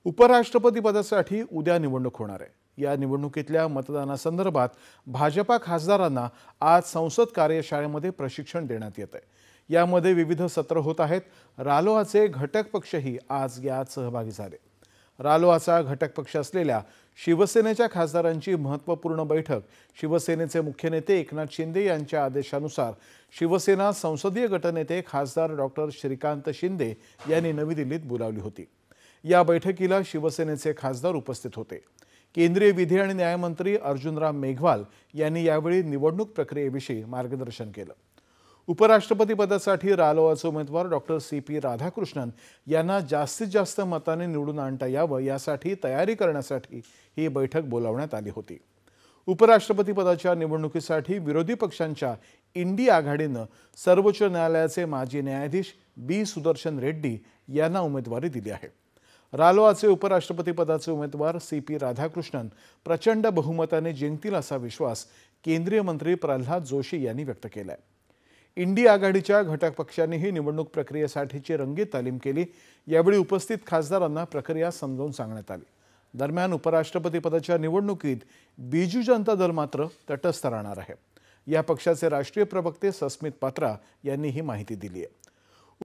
उपराष्ट्रपती पदासाठी उद्या निवडणूक होणार आहे। या निवडणुकीतल्या मतदानासंदर्भात भाजपा खासदारांना आज संसद कार्यशाळेमध्ये प्रशिक्षण देण्यात येत आहे। यामध्ये विविध सत्र होत आहेत। रालोआचे घटक पक्षही आज यात सहभागी झाले। रालोआचा घटक पक्ष असलेल्या शिवसेनेच्या खासदारांची महत्त्वपूर्ण बैठक शिवसेनेचे मुख्य नेते एकनाथ शिंदे यांच्या आदेशानुसार शिवसेना संसदीय गटनेते खासदार डॉक्टर श्रीकांत शिंदे यांनी नवी दिल्लीत बोलावली होती। या बैठकीला शिवसेनेचे खासदार उपस्थित होते। केंद्रीय विधी आणि न्याय मंत्री अर्जुनराम मेघवाल यांनी यावेळी निवडणूक प्रक्रियेविषयी मार्गदर्शन केलं। उपराष्ट्रपती पदासाठी रालोआचे उमेदवार डॉक्टर सी.पी. राधाकृष्णन यांना जास्तीत जास्त मतांनी निवडून आणता यावं यासाठी तयारी करण्यासाठी ही बैठक बोलावण्यात आली होती। उपराष्ट्रपती पदाच्या निवडणुकीसाठी विरोधी पक्षांच्या इंडी आघाडीनं सर्वोच्च न्यायालयाचे माजी न्यायाधीश बी. सुदर्शन रेड्डी यांना उमेदवारी दिली आहे। रालोआचे उपराष्ट्रपती पदाचे उमेदवार सी.पी. राधाकृष्णन प्रचंड बहुमताने जिंकतील असा विश्वास केंद्रीय मंत्री प्रल्हाद जोशी यांनी व्यक्त केलाय। इंडी आघाडीच्या घटक पक्षांनीही निवडणूक प्रक्रियेसाठीची रंगीत तालीम केली। यावेळी उपस्थित खासदारांना प्रक्रिया समजावून सांगण्यात आली। दरम्यान उपराष्ट्रपती पदाच्या निवडणुकीत बिजू जनता दल मात्र तटस्थ राहणार आहे। या पक्षाचे राष्ट्रीय प्रवक्ते सस्मित पात्रा यांनी ही माहिती दिली आहे।